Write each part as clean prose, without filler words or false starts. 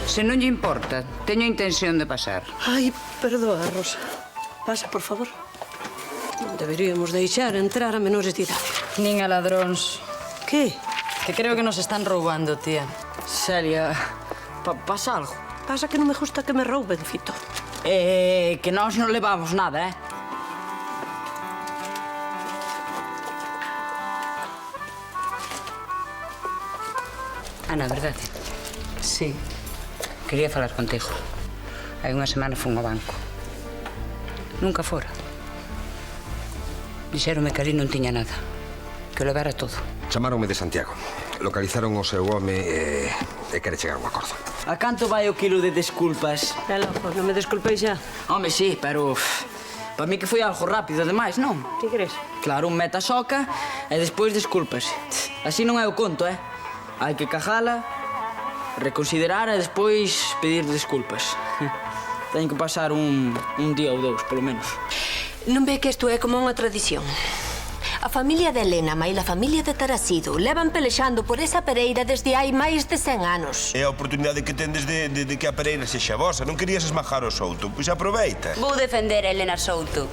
Se non lle importa, teño intención de pasar. Ai, perdoa, Rosa. Pasa, por favor. Non deberíamos deixar entrar a menores de idade. Nin a ladróns. Que? Que creo que nos están roubando, tía. Celia, pasa algo? Pasa que non me gusta que me rouben, Fito. Que nós non levamos nada, Ana, verdade? Sí. Quería falar contigo. Hai unha semana fun ao banco. Nunca fora. Dixéronme que ali non tiña nada. Que o levara todo. Chamáronme de Santiago. Localizaron o seu home e quere chegar a un acordo. A canto vai o quilo de desculpas? É loco, non me desculpéis xa. Home, sí, pero... Para mí que foi algo rápido, ademais, non? Que crees? Claro, un meta soca e despois descúlpase. Así non é o conto, Hai que cajala, reconsiderar e despois pedir desculpas. Ten que pasar un día ou dous, polo menos. Non ve que isto é como unha tradición? A familia de Elena e a familia de Tarasido levan pelexando por esa pereira desde hai máis de 100 anos. É a oportunidade que tendes de que a pereira sexa vosa. Non querías esmajar o Souto, pois aproveita. Vou defender a Elena Souto.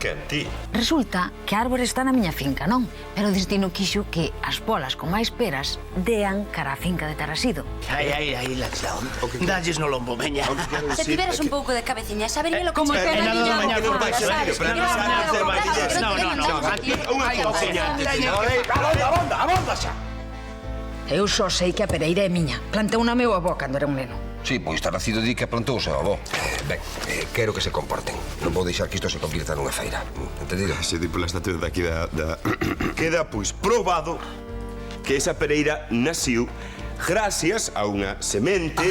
Quen, ti? Resulta que a árbore está na miña finca, non? Pero o destino quixo que as bolas con máis peras dean cara á finca de Tarasido. Ai, Laxao. Dalles no lombo, veña. Se tiveras un pouco de cabeciña, sabería lo que... Como te nada de mañar por baixo, pero non sabe hacer vaquillas. No. Unha cousiña antes. Abonda xa. Eu só sei que a pereira é miña. Plantei unha meu avó cando era un neno. Sí, pois Tarasido di que plantou o seu avó. Ben, quero que se comporten. Non vou deixar que isto se convirta nunha feira. Entendido? Se di pola estatua daqui da... Queda, pois, probado que esa pereira naciu gracias a unha semente...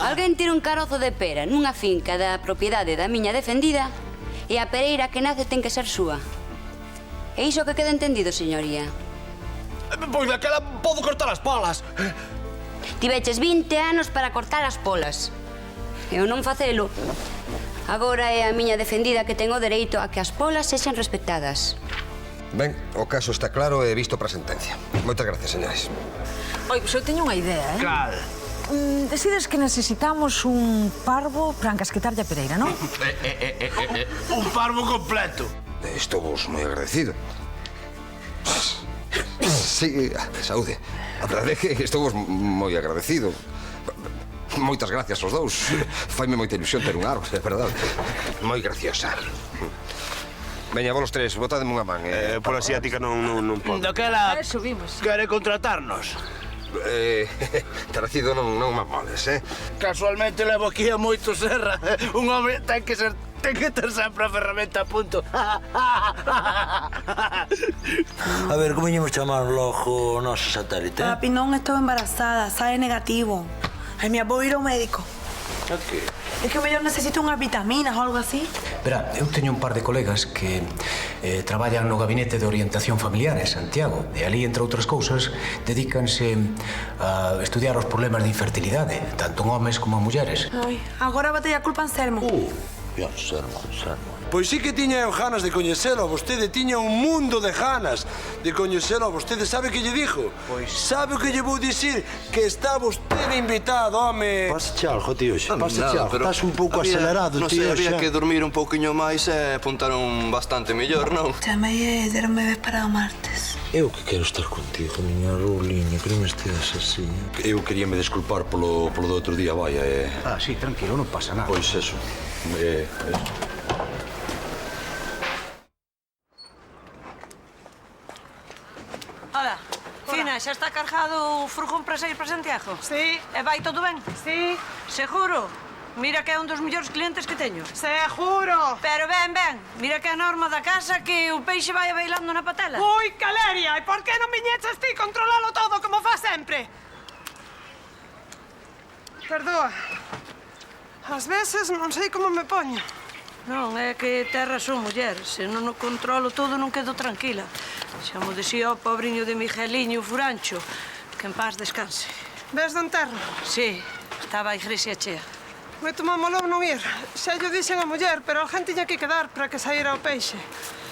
Alguén tira un carozo de pera nunha finca da propiedade da miña defendida e a pereira que nace ten que ser súa. É iso que queda entendido, señoría? Pois daquela podo cortar as polas. Tiveches 20 anos para cortar as polas. Eu non facelo. Agora é a miña defendida que ten o dereito a que as polas sexan respectadas. Ben, o caso está claro e visto para a sentencia. Moitas gracias, señores. Oi, pois eu teño unha idea, Cal? Decides que necesitamos un parvo para encasquetarlle a pereira, non? Un parvo completo. Estou vos moi agradecido. Sí, saúde. A verdade é que estou vos moi agradecido. Moitas gracias aos dous. Faime moita ilusión ter un árbol, é verdade. Moi graciosa. Veña, vos los tres, botademe unha man. Por asiática non pode. Daquela Subimos. quere contratarnos. Tarasido non me moles, Casualmente levo aquí a moito serra. Un home ten que ter sempre a ferramenta a punto. A ver, como íamos chamar logo o noso satélite? Papi, non estou embarazada, sae negativo. Ai, me vou ir ao médico. A que? É que o mellor necesito unhas vitaminas ou algo así. Verá, eu teño un par de colegas que traballan no gabinete de orientación familiar en Santiago e ali, entre outras cousas, dedícanse a estudiar os problemas de infertilidade, tanto en homes como en mulleres. Ai, agora batei a culpa en Sermo. Sermo. Pois sí que tiña eu ganas de coñecelo a vostede, tiña un mundo de ganas de coñecelo a vostede. Sabe que lle dixo? Pois... Sabe o que lle vou dicir? Que está vostede invitado, home. Pásache algo, tío, pásache algo. Estás un pouco acelerado, tío. Non sei, había que dormir un pouquiño máis e apuntaron bastante mellor, non? Chamei e deronme ves para o martes. Eu que quero estar contigo, miña Rouliña, que non me esteas así. Eu queríame desculpar polo do outro día, vaya, sí, tranquilo, non pasa nada. Pois eso. Ola, Fina, xa está cargado o furgón para sair para Santiago? Sí. E vai todo ben? Sí. Seguro? Mira que é un dos mellores clientes que teño. Seguro. Pero ben, mira que é a norma da casa que o peixe vai bailando na patela. Ui, Caleria, e por que non viñeches ti controlalo todo como faz sempre? Perdoa. Ás veces non sei como me poño. Non, é que tes razón, muller. Se non o controlo todo, non quedo tranquila. Xa mo decía o pobriño de Migueliño Furancho, que en paz descanse. Ves do enterro? Sí, estaba a igrexa chea. Me tomamos logo non ir. Xa llo dixen a muller, pero alguén tiña que quedar para que saíra o peixe.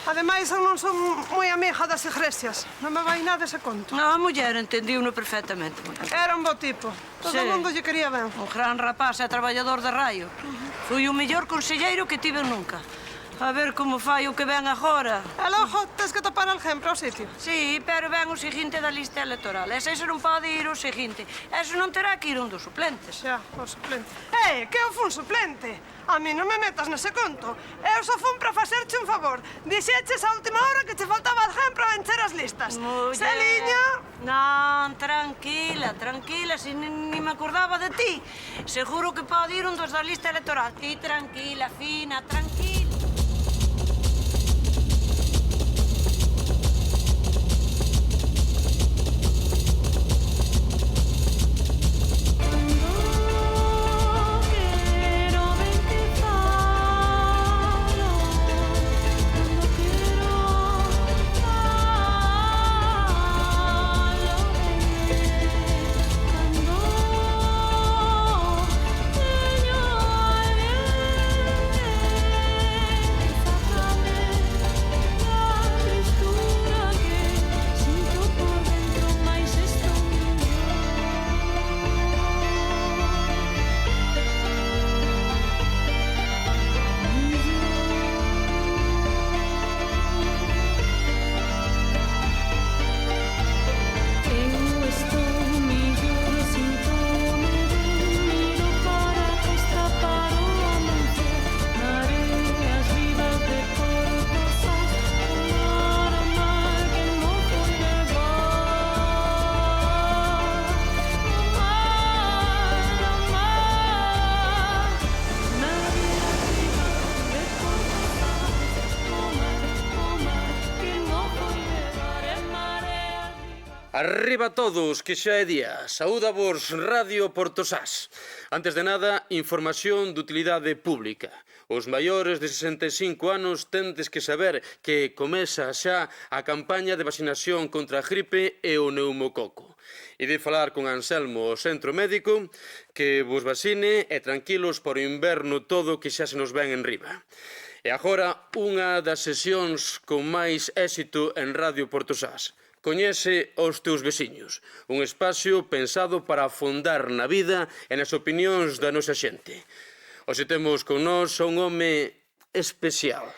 Ademais, eu non son moi amiga das iglesias. Non me vai nada ese conto. A muller entendiu-no perfectamente. Era un bo tipo. Todo o mundo lle quería ben. Un gran rapaz e traballador de raio. Foi o mellor conselleiro que tive nunca. A ver como fai o que ven agora. E logo, tes que topar alguén para o sitio. Sí, pero ven o seguinte da lista electoral. Ese non pode ir o seguinte. Ese non terá que ir un dos suplentes. Xa, o suplente. Que eu fun suplente. A mí non me metas nese conto. Eu só fun para facerche un favor. Dixeches a última hora que che faltaba alguén para vencer as listas. Celiña... Non, tranquila, tranquila, si ni me acordaba de ti. Seguro que pode ir un dos da lista electoral. Ti tranquila, fina, tranquila. Arriba todos, que xa é día. Saúdavos Radio Portosás. Antes de nada, información de utilidade pública. Os maiores de 65 anos tendes que saber que comeza xa a campaña de vacinación contra a gripe e o neumococo. E de falar con Anselmo, o centro médico, que vos vacine e tranquilos por o inverno todo que xa se nos ven en riba. E agora, unha das sesións con máis éxito en Radio Portosás. Coñece os teus veciños, un espacio pensado para afondar na vida e nas opinións da nosa xente. Hoxe temos con nós un home especial.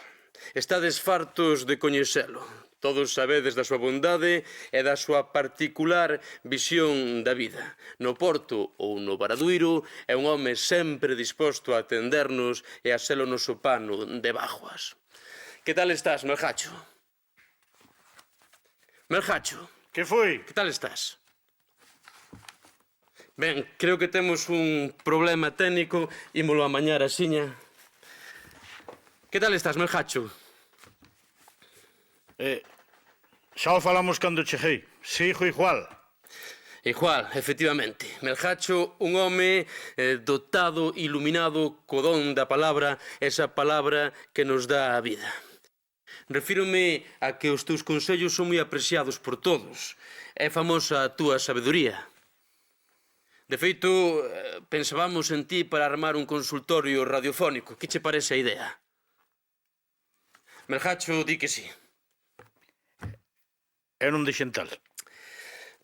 Estades fartos de coñecelo. Todos sabedes da súa bondade e da súa particular visión da vida. No Porto ou no Baraduiro é un home sempre disposto a atendernos e a ser o noso pano de bajuas. Que tal estás, Melgacho? Melgacho. Que foi? Que tal estás? Ben, creo que temos un problema técnico, ímolo amañar asiña. Que tal estás, Melgacho? Xa o falamos cando cheguei. Sigo igual. Igual, efectivamente. Melgacho, un home dotado, iluminado, co don da palabra, esa palabra que nos dá a vida. Refírome a que os teus consellos son moi apreciados por todos. É famosa a túa sabedoría. De feito, pensábamos en ti para armar un consultorio radiofónico. Que che parece a idea? Melgacho di que sí. É non dixen tal.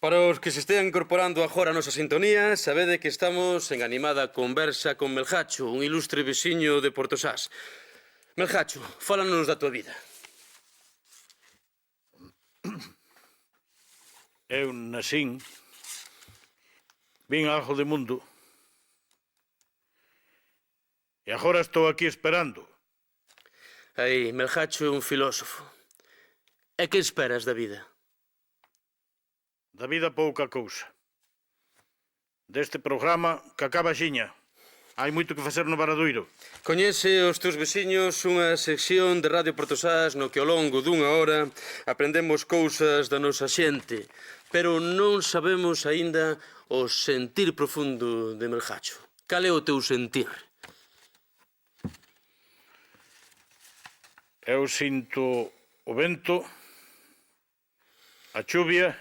Para os que se estean incorporando agora a nosa sintonía, sabede que estamos en animada conversa con Melgacho, un ilustre veciño de Portosás. Melgacho, fálanos da tua vida. Eu nacín, vin algo de mundo, e agora estou aquí esperando. Aí, Melgacho é un filósofo. E que esperas da vida? Da vida pouca cousa. Deste programa que acaba xiña. Hai moito que facer no Baraduiro. Coñece os teus veciños unha sección de Radio Portosás no que ao longo dunha hora aprendemos cousas da nosa xente, pero non sabemos aínda o sentir profundo de Melgacho. Cal é o teu sentir? Eu sinto o vento, a chuvia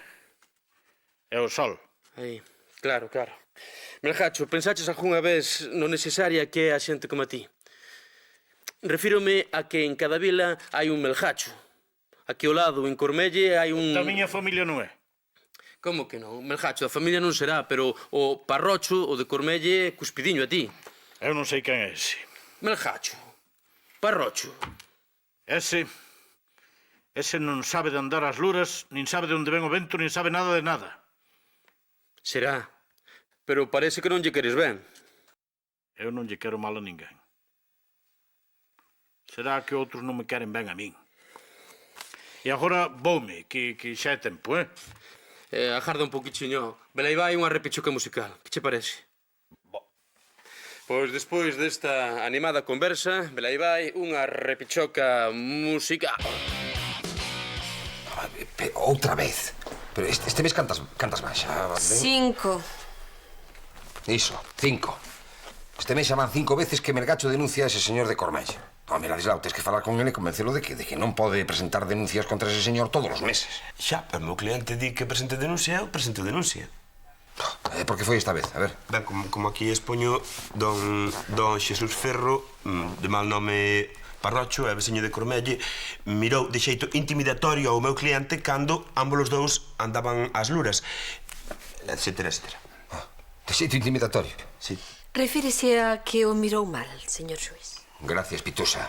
e o sol. Aí, claro, claro. Melgacho, pensaches algunha vez no necesaria que é a xente como a ti? Refírome a que en cada vila hai un Melgacho, aquí ao lado, en Cormelle, hai un... Da miña familia non é. Como que non? Melgacho, a familia non será, pero o parrocho, o de Cormelle, cuspidiño a ti. Eu non sei quen é ese. Melgacho, parrocho. Ese non sabe de andar ás luras, nin sabe de onde ven o vento, nin sabe nada de nada. Será, pero parece que non lle queres ben. Eu non lle quero mal a ninguén. Será que outros non me queren ben a min. E agora voume, que xa é tempo, Agarda un poquichiño. Velaí vai unha repichoca musical. Que che parece? Pois despois desta animada conversa, velaí vai unha repichoca musical. Outra vez. Pero este mes cantas máis, xa, vale? 5. Iso, 5. Este mes xa van 5 veces que Melgacho denuncia a ese señor de Cormelle. Home, Ladislao, tens que falar con ele e convencelo de que non pode presentar denuncias contra ese señor todos os meses. Xa, pero o meu cliente di que presente denuncia, eu presento denuncia. Por que foi esta vez? A ver. Ben, como aquí expoño don Xesús Ferro, de mal nome parrocho e veciño de Cormelle, mirou de xeito intimidatorio ao meu cliente cando ambos os dous andaban ás luras, etcétera, etcétera. De xeito intimidatorio? Sí. Refírese a que o mirou mal, señor xuiz. Gracias, Pitusa.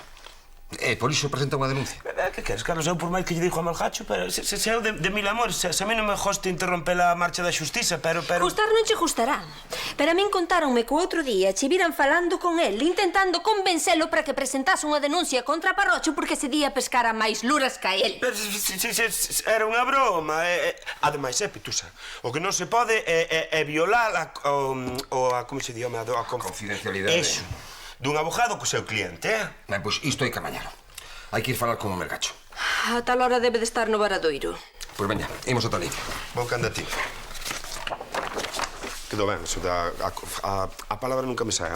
Por iso presenta unha denuncia. Que queres, Carlos? Eu por máis que lle dixo a Melgacho, pero se eu de mil amores, se a mí non me goste interromper a marcha da xustiza, pero... Gustar non che gustará. Pero a min contáronme que o outro día che viran falando con el, intentando convencelo para que presentase unha denuncia contra Parrocho porque se día pescar a máis luras ca el. Pero era unha broma. Ademais, Pitusa, o que non se pode é violar a como se di, a confidencialidade. Eso. Dun abogado co seu cliente, Pois isto hai que amañalo. Hai que ir falar con o Melgacho. A tal hora debe de estar no varadoiro. Pois veña, imos ata ali. Vou canda ti. Quedou ben, eso a palabra nunca me sae.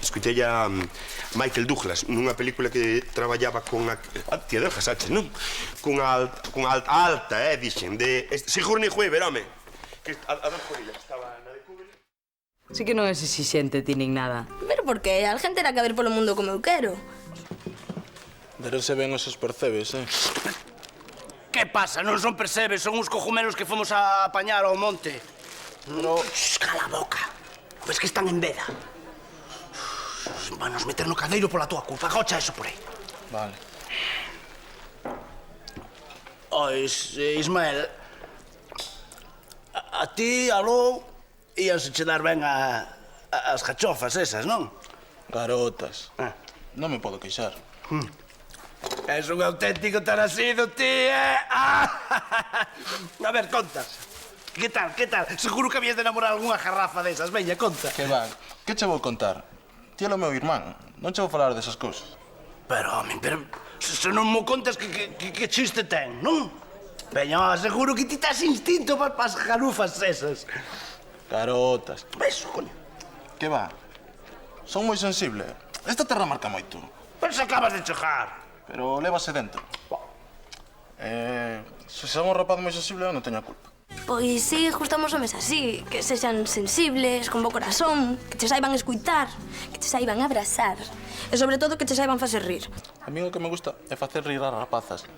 Escuitei a Michael Douglas nunha película que traballaba con a tía del Jasache, non? Con alta, dixen, de Sigourney Weaver, home. A dos Corilla, que estaba na de Kubrick. Sí que non é exixente ti nin nada. Pero por que? A xente terá que ver polo mundo como eu quero. Verose ben os percebes, Que pasa? Non son percebes, son uns cogumelos que fomos a apañar ao monte. Pero... Cala a boca. Ves que están en veda. Vanos meter no cadeiro pola tua culpa. Gocha eso por aí. Vale. Ismael, a ti, aló, íanse che dar ben as cachofas esas, non? Garotas. Non me podo queixar. És un auténtico tarasido, ti, A ver, conta. Que tal? Seguro que habías de enamorar algunha garrafa desas. Veña, conta. Que va, que che vou contar? Ti é o meu irmán, non che vou falar desas cousas. Pero, home, se non mo contas que chiste ten, non? Veña, seguro que ti tás instinto para as garufas esas. Garotas. Eso, coño. Que va, son moi sensible. Esta terra marca moito. Pero se acabas de chegar. Pero lévase dentro. Se son un rapaz moi sensible, eu non teño a culpa. Pois sí, gustamos homes así, que sexan sensibles, con bo corazón, que che saiban escuitar, que che saiban abrazar e, sobre todo, que che saiban facer rir. A mí o que me gusta é facer rir as rapazas.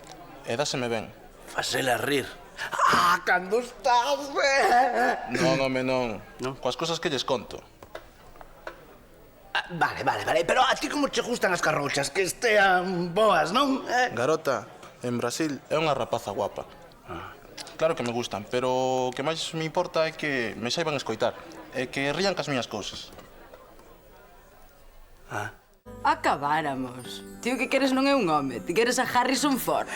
E dáseme ben. Facela rir? Cando estás Non, home, non. Coas cosas que lles conto. Vale. Pero a ti como che gustan as carrochas? Que estean boas, non? Garota, en Brasil é unha rapaza guapa. Claro que me gustan, pero o que máis me importa é que me saiban escoitar e que rían cas miñas cousas. Acabáramos. Ti o que queres non é un home, ti queres a Harrison Ford.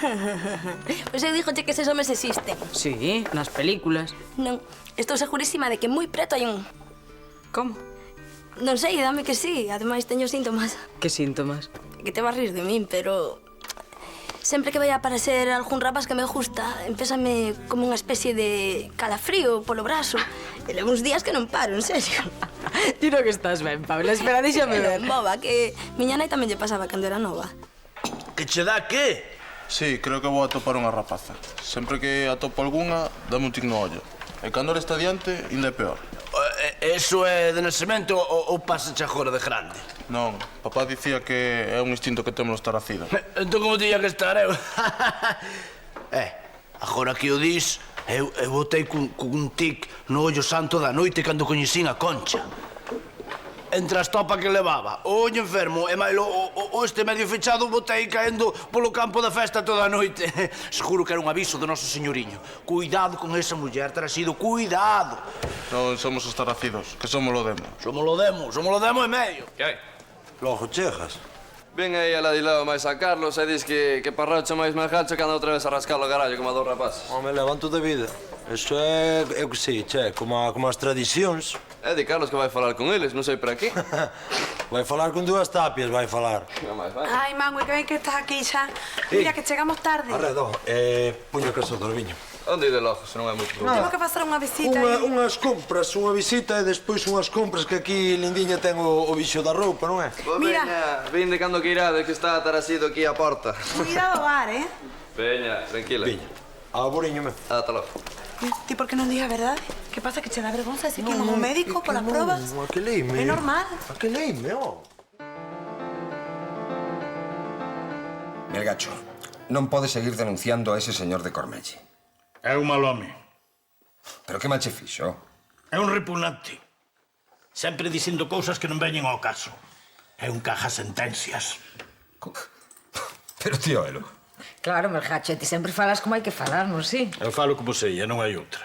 Pois eu dixoche que eses homes existen. Sí, nas películas. Non, estou segurísima de que moi preto hai un. Como? Non sei, dame que sí, ademais teño síntomas. Que síntomas? Que te vas rir de min, pero... Sempre que vai a aparecer algún rapaz que me gusta, empésame como unha especie de calafrío polo brazo. E levo uns días que non paro, en serio. Tiro que estás ben, Paula. Espera, díxame ver. Boba, que miña nai tamén lle pasaba cando era nova. Que che dá que? Sí, creo que vou atopar unha rapaza. Sempre que atopo algunha, dame un tic no ollo. E cando ele está diante, ainda é peor. Eso é de nacemento ou pasa agora de grande? Non, papá dicía que é un instinto que temos os taracidos. Entón como tiña que estar eu? Agora que o dis, eu botei cun tic no ollo santo da noite cando coñecín a Concha. Entre a estopa que levaba, o ollo enfermo e máis o este medio fechado botei caendo polo campo da festa toda a noite. Seguro que era un aviso do noso señoriño. Cuidado con esa muller, Tarasido, cuidado. Non somos os taracidos, que somos lo demo. Somos lo demo e medio. Que hai? Logo chegas. Ven aí a la dilao máis a Carlos e dis que Parrocho máis Melgacho que anda outra vez a rascar o garallo como a dos rapaces. Home, levanto de vida. Eso é, eu que sei, che, como as tradicións. É de Carlos que vai falar con eles, non sei por aquí. Vai falar con dúas tapias, vai falar. Ai, Mangue, que ben que estás aquí xa. Mira, que chegamos tarde. Arredo, puño que sou do viño. Onde ide logo, se non é moito? Temos que facer unha visita aí. Unhas compras, unha visita e despois unhas compras que aquí Lindiña ten o bicho da roupa, non é? Veña, vinde cando que irades, que está Tarasido aquí á porta. Cuidado, bar, Veña, tranquila. Viña, aboriñome. Ata logo. Ti por que non digas a verdade? Que pasa, que che dá vergonza decir que como médico polas probas? Non, que leime. É normal. A que leime, Melgacho, non pode seguir denunciando a ese señor de Cormelle. É un mal home. Pero que mal che fixo? É un repugnante. Sempre dicindo cousas que non veñen ao caso. É un caja sentencias. Pero, tío, Elo. Claro, Melgacho, ti sempre falas como hai que falar, non si? Eu falo como sei, e non hai outra.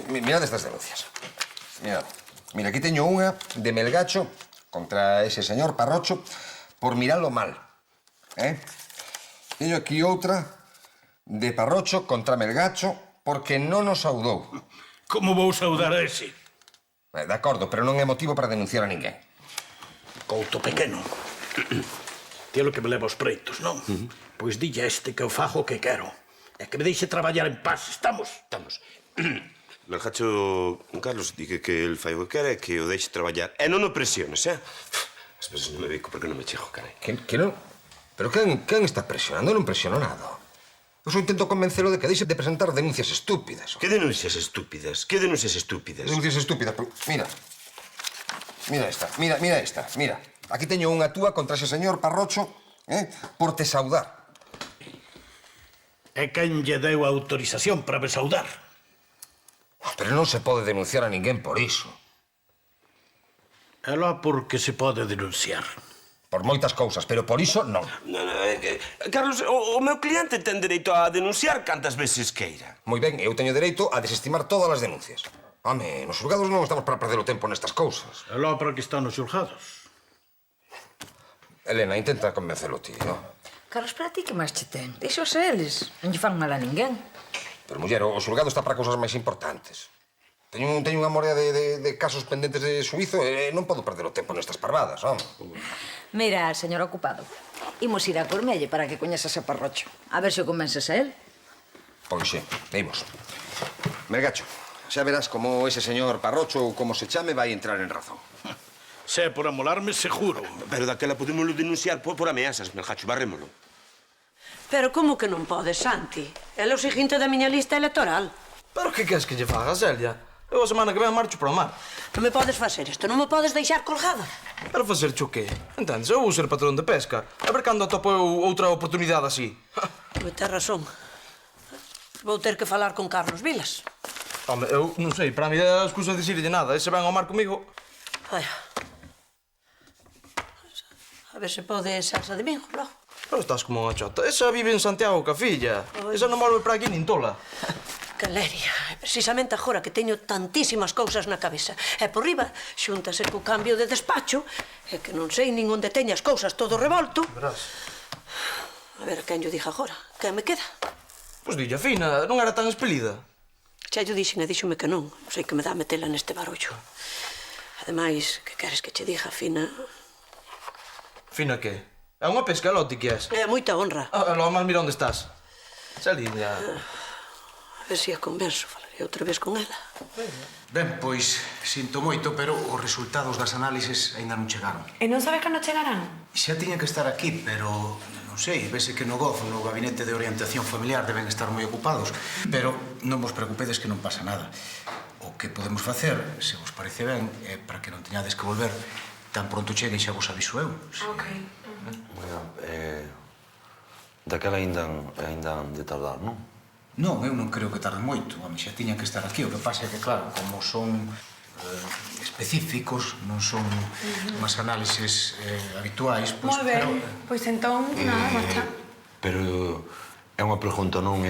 Mirad estas denuncias. Mirad. Mira, aquí teño unha de Melgacho contra ese señor Parrocho por miralo mal. Teño aquí outra de Parrocho contra Melgacho porque non nos saudou. Como vou saudar a ese? De acordo, pero non é motivo para denunciar a ninguén. Couto pequeno. Ti é lo que me leva aos preitos, non? Pois dille a este que eu fago o que quero. E que me deixe traballar en paz, estamos? Estamos. Melgacho, Carlos, dique que el fai o que quere e que o deixe traballar. E non o presiones, As veces non me bico porque non me chego, carai. Que non? Pero quen está presionando? Non presiono nada. Eu só intento convencelo de que deixe de presentar denuncias estúpidas. Que denuncias estúpidas? Que denuncias estúpidas? Denuncias estúpidas, pero mira. Mira esta, mira esta, mira. Aquí teño unha túa contra ese señor Parrocho, por te saudar. É quen lle deu a autorización para me saudar. Pero non se pode denunciar a ninguén por iso. É lá porque se pode denunciar. Por moitas cousas, pero por iso non. Carlos, o meu cliente ten dereito a denunciar cantas veces queira. Moi ben, eu teño dereito a desestimar todas as denuncias. Home, nos xulgados non estamos para perder o tempo nestas cousas. É lá para que están os xulgados. Elena, intenta convencelo ti, non? Carlos, para ti que máis che ten? Deixos eles. Non lle fan mal a ninguén. Pero, muller, o xulgado está para cousas máis importantes. Teño unha morea de casos pendentes de suizo e non podo perder o tempo nestas parvadas, home. Mira, señor ocupado, imos ir a Cormelle para que coñezas a Parrocho. A ver se o convences a él. Pois sí, imos. Melgacho, xa verás como ese señor Parrocho ou como se chame vai entrar en razón. Se é por amolarme, seguro. Pero daquela podémoslo denunciar por ameazas, Melgacho, barrémolo. Pero como que non podes, Santi? Ele é o seguinte da miña lista electoral. Pero que queres que lle faga, Celia? Eu a semana que ven marcho para o mar. Non me podes facer isto, non me podes deixar colgada. Pero facer o qué? Entendes? Eu vou ser patrón de pesca. A ver cando atopo outra oportunidade así. Pois tes razón. Vou ter que falar con Carlos Vilas. Home, eu non sei, para mí é excusa de dicirlle nada. Ese ven ao mar comigo. Vaya. A ver se pode salsa de migo, logo. Pero estás como unha chota. Esa vive en Santiago ca filla. Esa non volve para aquí nin tola. Caleria, precisamente agora que teño tantísimas cousas na cabeza. E por riba, xúntase co cambio de despacho, e que non sei nin onde teño as cousas todo revolto. Verás. A ver, quen yo diga agora? Quen me queda? Pois dilla fina, non era tan espelida. Xa yo dixen e díxome que non. Sei que me dá metela neste barullo. Ademais, que queres que che diga, Fina? Fina que? É unha pescalote que és. É moita honra. Logo máis mira onde estás. Saliña. A ver se a convenzo. Falaré outra vez con ela. Ben, pois, sinto moito, pero os resultados das análises aínda non chegaron. E non sabes cando chegarán? Xa tiña que estar aquí, pero non sei, vese que no GOF, no Gabinete de Orientación Familiar, deben estar moi ocupados. Pero non vos preocupedes que non pasa nada. O que podemos facer, se vos parece ben, é para que non teñades que volver tan pronto chegue xa vos aviso eu. Ok. Bueno, daquela ainda han de tardar, non? Non, eu non creo que tarde moito. Home, xa tiñan que estar aquí. O que pasa é que, claro, como son específicos, non son unhas análises habituais, pois... Moi ben, pois entón, nada, marcha. Pero é unha pregunta, non?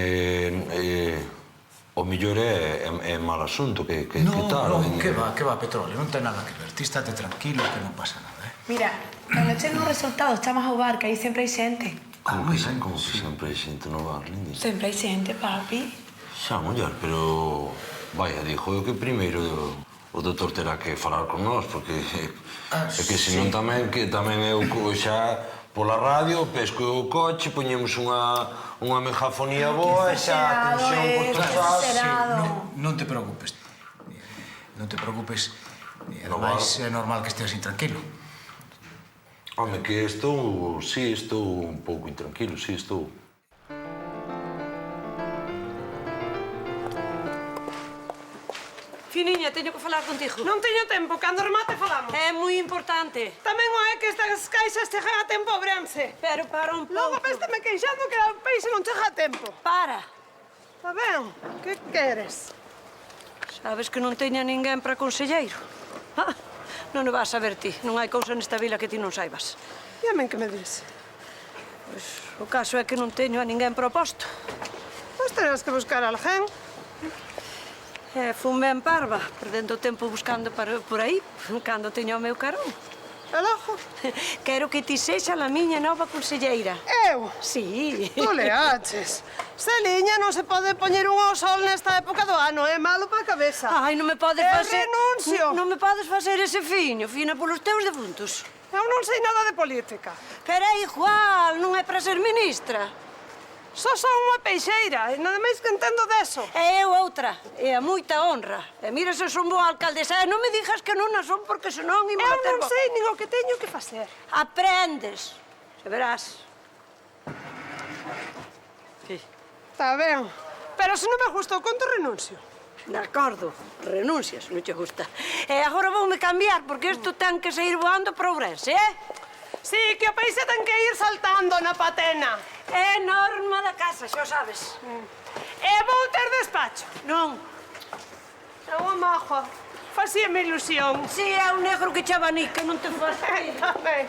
O mellor é mal asunto, que tal? Non, que va, Petróleo, non ten nada que ver. Ti estate tranquilo, que non pasa nada, Mira, cando chegan os resultados, chamas ao bar, que aí sempre hai xente. Como que sempre hai xente no bar, Lindy? Sempre hai xente, papi. Xa, muller, pero... Vaya, dixo eu que primeiro o doutor terá que falar con nós, porque é que senón tamén eu xa pola radio pesco o coche, poñemos unha megafonía boa e xa atención por todas. Non te preocupes. Non te preocupes. Ademais, é normal que esteas intranquilo. Home, que estou un pouco intranquilo, estou. Finiña, teño que falar contigo. Non teño tempo, cando remate falamos. É moi importante. Tamén o é que estas caixas chegan a tempo a Ourense. Pero para un pouco. Logo vésteme queixando que o peixe non chega a tempo. Para. Está ben, que queres? Sabes que non teña ninguén para conselleiro. Non o vas a ver ti. Non hai cousa nesta vila que ti non saibas. E a men que me dis? Pois o caso é que non teño a ninguén proposto. Pois terás que buscar a alguén. Fun ben parva, perdendo o tempo buscando por aí, cando teño o meu carón. E logo? Quero que ti sexa a miña nova conselleira. Eu? Sí. Non le aches. Celiña, non se pode poñer un ao sol nesta época do ano, é malo para a cabeza. Ai, non me podes facer... renuncio. Non me podes facer ese fiño, fina polos teus defuntos. Eu non sei nada de política. Pero é igual, non é para ser ministra. Só son unha peixeira, e nada máis que entendo deso. E eu outra, e a moita honra. E mira se son boa alcaldesa, e non me digas que non a son, porque senón imos a ter... Eu non sei nin o que teño que facer. Aprendes, se verás. Sí. Está ben, pero se non me gusta o conto, renuncio. De acordo, renuncias, non che gusta. E agora voume cambiar, porque isto ten que seguir voando para Ourense, Sí, que o peixe ten que ir saltando na patena. É norma da casa, xa o sabes. E vou ter despacho. Non. É unha mágoa. Facíame ilusión. Si, é un negro que che abanica, non te faz. Tamén.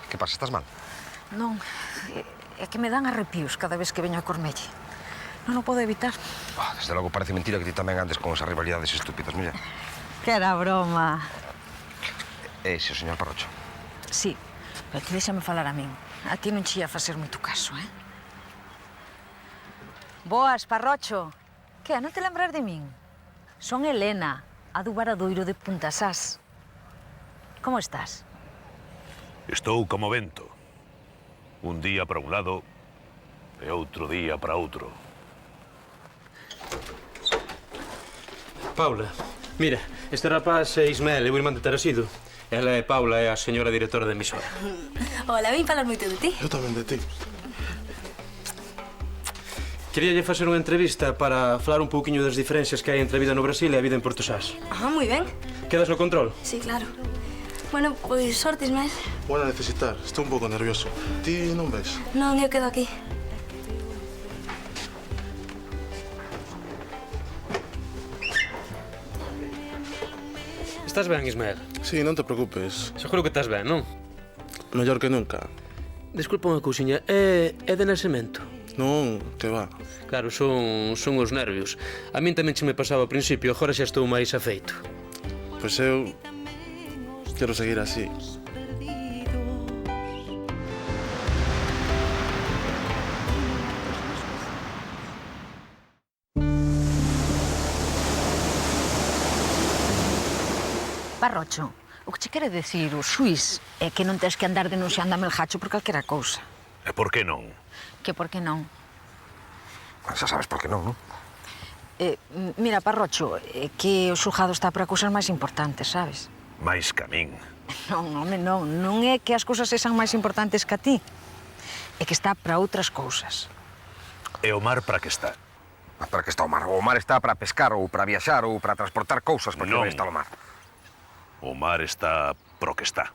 Que pasa, estás mal? Non, é que me dan arrepíos cada vez que veño a Cormelle. Non o podo evitar. Desde logo parece mentira que ti tamén andes con esas rivalidades estúpidas, muller. Que era broma. Ese, o señor Parrocho. Sí, pero ti déxame falar a min. A ti non che ia facer moito caso, Boas, Parrocho. Que, non te lembras de min? Son Elena, a do Varadoiro de Puntasás. Como estás? Estou como vento. Un día para un lado e outro día para outro. Paula, mira, este rapaz é Ismael, é o irmán de Tarasido. Ela é Paula, é a señora directora da emisora. Hola, vim falar moito de ti. Eu tamén de ti. Queríalle facer unha entrevista para falar un pouquiño das diferencias que hai entre a vida no Brasil e a vida en Portosás. Moi ben. Quedas no control? Sí, claro. Bueno, pois sorte, Ismael. Bueno, a necesitar. Estou un pouco nervioso. Ti non ves? Non, eu quedo aquí. Estás ben, Ismael? Sí, non te preocupes. Seguro que estás ben, non? Mellor que nunca. Desculpa unha cousiña, é de nacemento? Non, que va. Claro, son os nervios. A min tamén che me pasaba ao principio, agora xa estou máis afeito. Pois eu quero seguir así. Parrocho, o que che quere decir o xuiz é que non tens que andar denunciando a Melgacho por calquera cousa. E por que non? Que por que non? Xa sabes por que non, non? Mira, Parrocho, que o xulgado está para cousas máis importantes, sabes? máis que a min. Non, home, non. Non é que as cousas sexan máis importantes que a ti. É que está para outras cousas. E o mar para que está? Para que está o mar? O mar está para pescar ou para viaxar ou para transportar cousas, porque non está o mar. O mar está pro que está.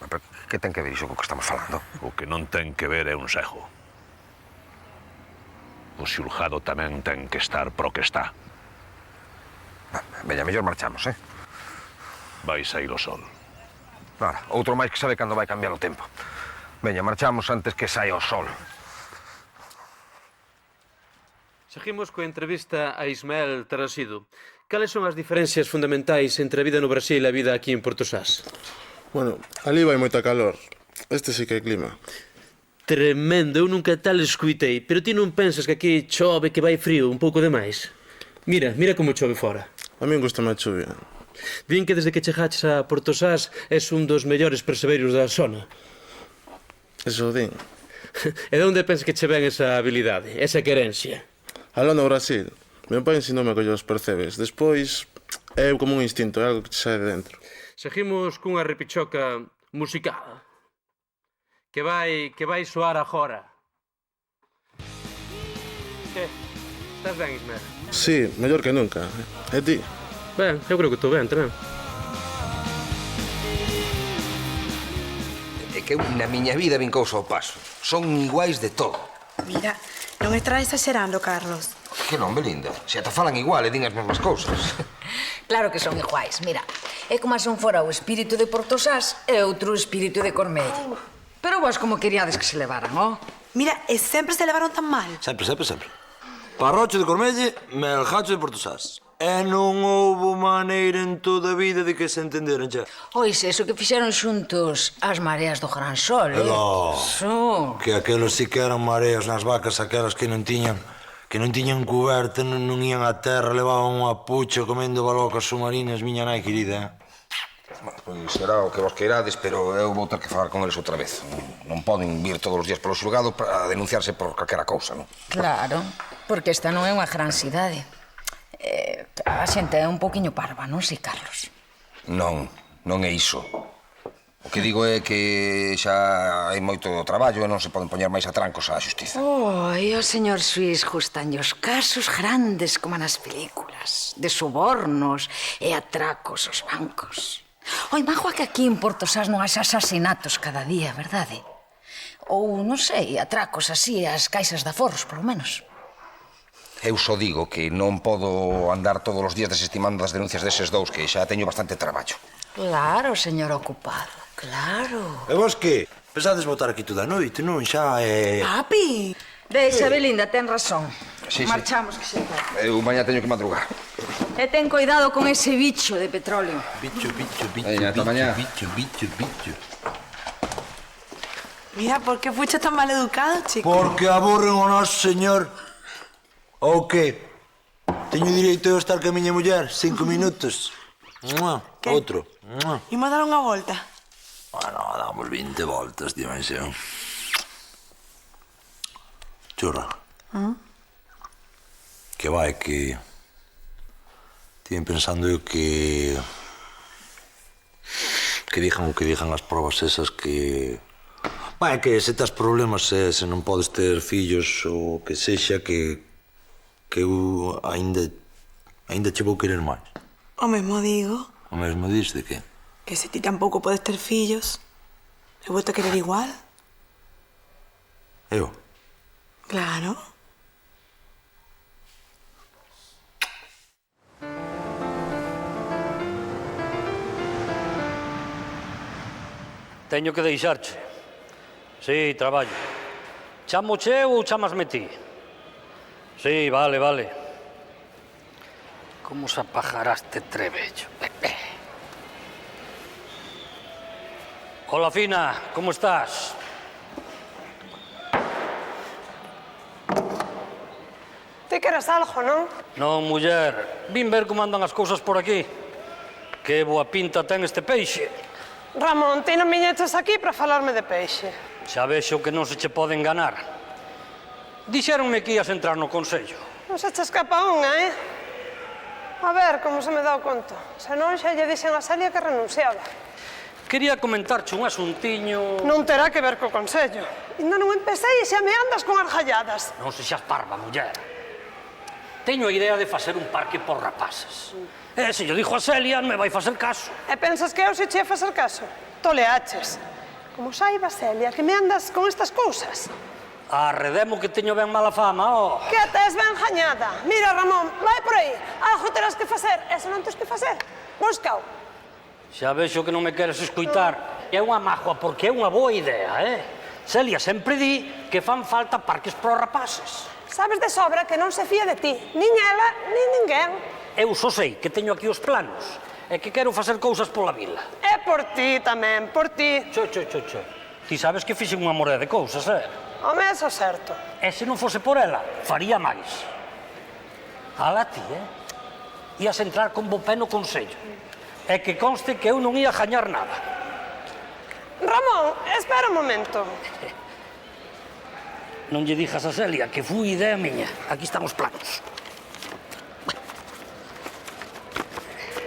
Pero que ten que ver iso co que estamos falando? O que non ten que ver é un sego. O xulgado tamén ten que estar pro que está. Veña, mellor marchamos, Vai sair o sol. Nada, outro máis que sabe cando vai cambiar o tempo. Veña, marchamos antes que saia o sol. Seguimos coa entrevista a Ismael Tarasido. Cales son as diferencias fundamentais entre a vida no Brasil e a vida aquí en Portosás? Bueno, ali vai moita calor. Este sí que é clima. Tremendo, eu nunca tal escuitei. Pero ti non pensas que aquí chove, que vai frío, un pouco demais? Mira como chove fora. A min gusta máis chuvia. Din que desde que chegaches a Portosás és un dos mellores perseveiros da zona. Eso din. E de onde pensas que che ven esa habilidade, esa querencia? Aló no Brasil, meu pai ensinoume a coller os percebes. Despois, é como un instinto, é algo que te sae de dentro. Seguimos cunha repichoca musical que vai soar agora. Que? Estás ben, Ismael? Sí, mellor que nunca. E ti? Ben, eu creo que estou ben tamén. É que eu na miña vida vin cousa ao paso. Son iguais de todo. Mira, non estás exagerando, Carlos. Que non, Belinda? Se ata falan igual e din as mesmas cousas. Claro que son iguais, mira. É como se un fora o espírito de Portosás e outro espírito de Cormello. Pero vos como queríades que se levaran, ó? Mira, e sempre se levaron tan mal. Sempre. Parrocho de Cormelle, Melgacho de Portosás. E non houbo maneira en toda a vida de que se entenderan xa. Ois, eso que fixeron xuntos as mareas do Gran Sol, Eló, Eso. que aquelos sí que eran mareas nas vacas, aquelas que non tiñan cuberta, non ian á terra, levaban unha pucha comendo balocas submarinas, miña nai querida. Pois será o que vos queirades, pero eu vou ter que falar con eles outra vez. Non poden vir todos os días polo xulgado para denunciarse por calquera cousa, non? Claro, porque esta non é unha gran cidade. A xente é un pouquiño parva, non si, Carlos? Non é iso. O que digo é que xa hai moito traballo e non se poden poñer máis atrancos á xustiza. Oi, o señor Suís gustan os casos grandes como nas películas, de sobornos e atracos aos bancos. Oi, magoa que aquí en Portosás non hai asasinatos cada día, verdade? Ou, non sei, atracos así ás caixas de aforros, polo menos. Eu só digo que non podo andar todos os días desestimando as denuncias deses dous, que xa teño bastante traballo. Claro, señor ocupado, claro. E vos que? Pensades botar aquí toda a noite, non? Xa é... Papi! Deixa, Belinda, ten razón. Sí. Marchamos, que se vai. Eu mañá teño que madrugar. E ten cuidado con ese bicho de petróleo. Bicho. Veña, ata mañá. Bicho. Mira, por que fuches tan mal educado, chico? Porque aburren o noso señor. Ou que? Teño direito a estar ca miña muller 5 minutos. ¿Qué? Outro. Imos dar unha volta. Bueno, damos 20 voltas, dimensión. Churra. Que vai, que... Tiven pensando eu que... Que digan o que digan as probas esas que... Vai, que se tes problemas, se non podes ter fillos ou que sexa, que eu ainda che vou querer máis. O mesmo digo. O mesmo dis de que? Que se ti tampouco podes ter fillos, eu vou te querer igual. Eu? Claro. Teño que deixarche. Sí, traballo. Chamoche ou chamasme ti? Sí, vale. Como se apajarás este trebello. Hola, Fina, como estás? Ti queres algo, non? Non, muller, vin ver como andan as cousas por aquí. Que boa pinta ten este peixe. Ramón, ti non viñeches aquí para falarme de peixe. Xa vexo que non se che pode enganar. Dixéronme que ías entrar no Consello. Non se che escapa unha, A ver como se me dá o conto. Se non, xa lle dixen a Celia que renunciaba. Quería comentarche un asuntiño... Non terá que ver co Consello. Ainda non empecé e xa me andas con argalladas. Non sexas parva, muller. Teño a idea de facer un parque por rapaces. E se yo dixo a Celia, me vai facer caso. E pensas que eu se che facer caso? Toleaches. Como saiba, Celia, que me andas con estas cousas. Arredemo que teño ben mala fama, Que tes ben jañada. Mira, Ramón, vai por aí. Algo terás que facer. E se non tens que facer, búscao. Xa vexo que non me queres escoitar. É unha mágoa, porque é unha boa idea, Celia sempre di que fan falta parques para os rapaces. Sabes de sobra que non se fía de ti. Nin ela, nin ninguén. Eu só sei que teño aquí os planos e que quero facer cousas pola vila. É por ti tamén, por ti. Cho. Ti sabes que fixen unha morea de cousas, Home, eso certo. E se non fose por ela, faría máis. Ala ti, Ias entrar con bo pé no Consello. E que conste que eu non ia gañar nada. Ramón, espera un momento. Non lle dixas a Celia que foi idea miña. Aquí están os planos.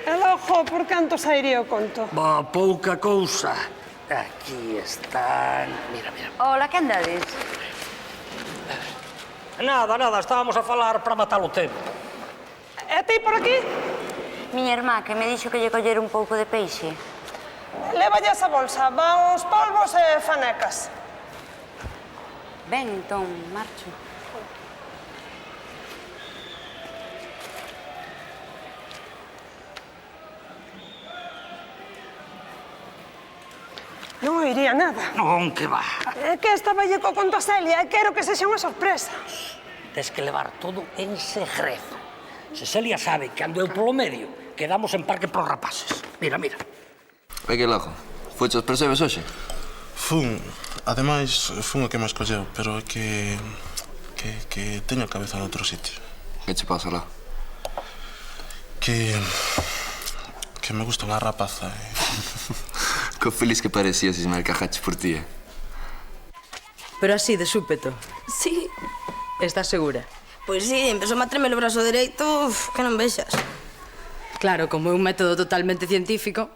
E logo, por canto sairía o conto? Pouca cousa. Aquí están... Mira. Hola, que andades? Nada, estábamos a falar para matar o tempo. E ti por aquí? Miña irmá, que me dixo que lle coller un pouco de peixe. Lévalle esa bolsa, van uns polvos e fanecas. Ben, entón, marcho. Non oiría nada. Non, que va. É que estaba lle co conto a Celia e quero que sexa unha sorpresa. Tes que levar todo en segredo. Se Celia sabe que ando eu polo medio, quedamos en parque pros rapaces. Mira. E que logo? Fuches os percebes hoxe? Fun. Ademais, fun o que me escolleu, pero é que teño a cabeza noutro sitio. Que che pasa lá? Que me gusta unha rapaza. Co feliz que parecías, Ismael, que ajaches por ti, Pero así, de súpeto. Sí. Estás segura? Pois sí, empezou a tremer o brazo dereito, que non vexas. Claro, como é un método totalmente científico.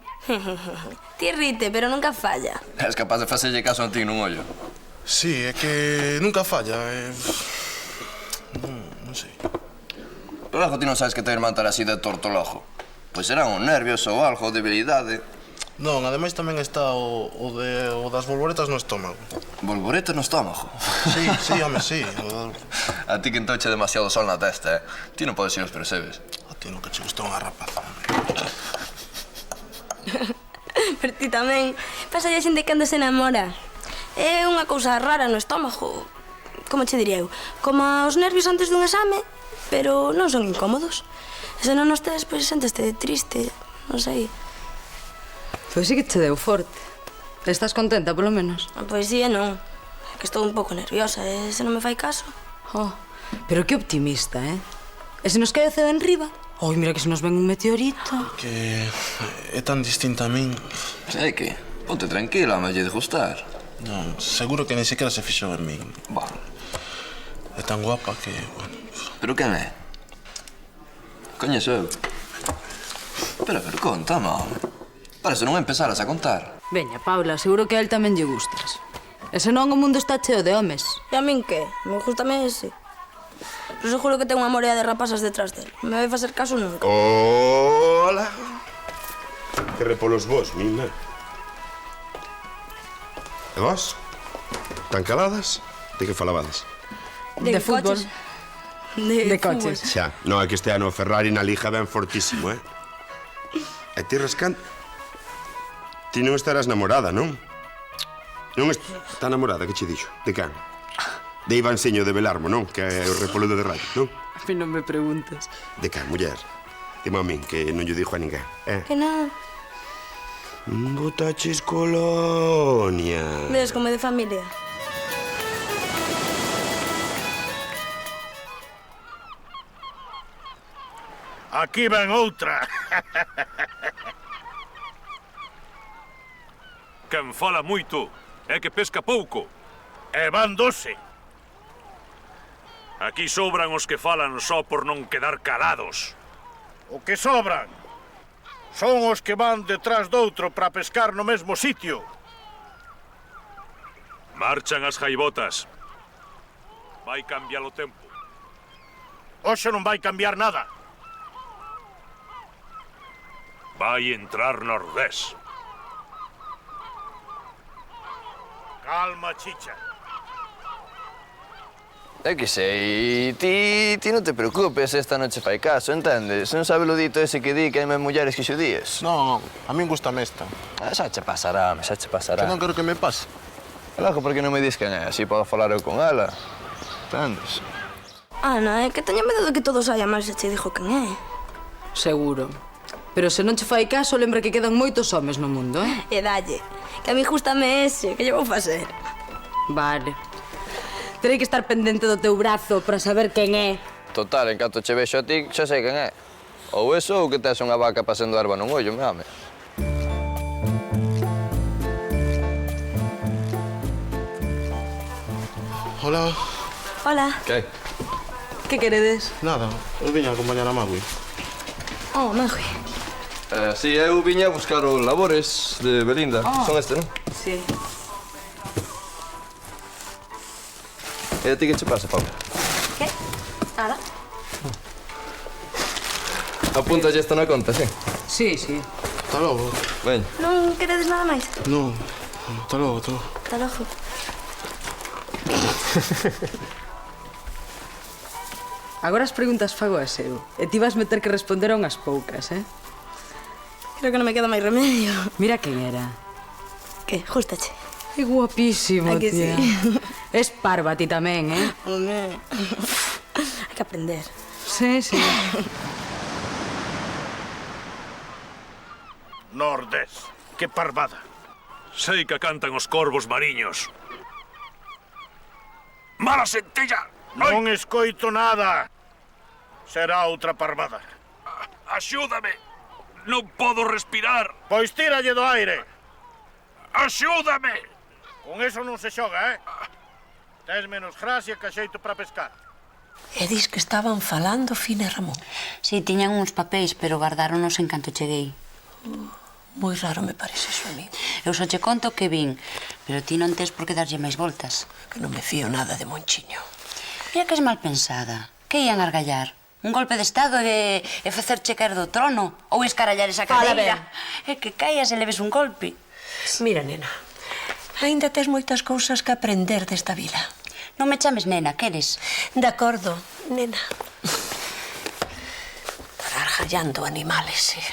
Ti rite, pero nunca falla. És capaz de facerlle caso a ti nun ollo. Sí, é que nunca falla. Non sei. Pero algo ti non sabes que teu irmán estar así de torto logo. Pois serán os nervios ou algo, debilidade. Non, ademais tamén está o das bolboretas no estómago. Bolboretas no estómago? Sí, home, sí. A ti que entouche demasiado sol na testa, Ti non podes ir aos percebes. A ti nunca che gustou unha rapaza. Pero ti tamén. Pasa a xente cando se enamora. É unha cousa rara no estómago. Como che diría eu? Como os nervios antes dun exame, pero non son incómodos. E se non os tes, pois senteste triste, non sei. Pois sí que che deu forte. Estás contenta, polo menos? Pois sí e non. É que estou un pouco nerviosa, e se non me fai caso. Pero que optimista, E se nos cae o ceo enriba? Oi, mira que se nos ven un meteorito. Que é tan distinta a min. É que, ponte tranquila, me lle de gustar. Non, seguro que nin sequera se fixou en min. É tan guapa que, bueno... Pero quen é? Coñezo eu. Pero conta, home. Para se non empezaras a contar. Veña, Paula, seguro que a él tamén lle gustas. E senón o mundo está cheo de homes. E a min que? Me gustame ese. Pero seguro que ten unha morea de rapazas detrás del. Me vai facer caso nunca. Hola. Que repolos vos, mina. E vos? Tan caladas? De que falabades? De fútbol. De coches. Xa, non, é que este ano o Ferrari na Liga ben fortísimo, E ti rascando... Ti non estarás namorada, non? Non está namorada, que che dixo? De can? De Ivanseño de Belarmo, non? Que é o repoludo de radio, non? A mí non me preguntas. De can, muller? Dime a min, que non lle dixo a ninguén, Que non. Botaches colonia. Ves como é de familia. Aquí ven outra. Quen fala moito é que pesca pouco. E van 12. Aquí sobran os que falan só por non quedar calados. O que sobran son os que van detrás doutro para pescar no mesmo sitio. Marchan as jaibotas. Vai cambiar o tempo. Hoxe non vai cambiar nada. Vai entrar nordés. Calma, chicha. É que sei, ti non te preocupes, esta noche fai caso, entendes? Non sabe lo dito ese que di que hai máis mulleres que xudíes? Non, a min gustame esta. Xa che pasará, xa che pasará. Que non quero que me pase. E logo, por que non me dis quen é? Así podo falar eu con ela. Entendes? Ana, é que teño medo de que todo saia mal se che dixo quen é. Seguro. Pero se non che fai caso, lembra que quedan moitos homes no mundo, eh? E dalle, que a mí gustame ese, que lle vou facer? Vale. Terei que estar pendente do teu brazo para saber quen é. Total, en canto che vexo a ti, xa sei quen é. Ou eso ou que tes unha vaca pasando erva nun ollo, me ame. Hola. Hola. Que? Que queredes? Nada, eu viña a acompañar a Magui. Oh, Magui. Si, eu viña a buscar os labores de Belinda. Son este, non? Sí. E a ti que che pasa, Paula? Que? Nada. Apúntalle esta na conta, sí? Sí, sí. Hasta logo. Veña. Non queredes nada máis? Non, hasta logo, hasta logo. Hasta logo. Agora as preguntas fago as eu. E ti vas meter que responder a unhas poucas, eh? Creo que non me queda máis remedio. Mira quen era. Que? Gústache? É guapísimo, A que tía. sí? Es parva ti tamén, eh? Home, hai que aprender. Sí, sí. Nordés, que parvada. Sei que cantan os corvos mariños. Mala centella! Non escoito nada. Será outra parvada. Axúdame! Non podo respirar! Pois tíralle do aire. Axúdame! Con eso non se xoga, eh? Tes menos gracia que xeito para pescar. E dis que estaban falando Fina e Ramón. Si, tiñan uns papéis, pero guardáronos en canto cheguei. Moi raro me parece iso a mí. Eu só che conto que vin, pero ti non tes por que darlle máis voltas. Que non me fío nada de Monchiño. Mira que es mal pensada. Que ian argallar? Un golpe de estado e facerche caer do trono? Ou escarallar esa cadeira? É que caias e leves un golpe. Mira, nena, aínda tes moitas cousas que aprender desta vida. Non me chames nena, queres? De acordo, nena. Estar argallando animales, e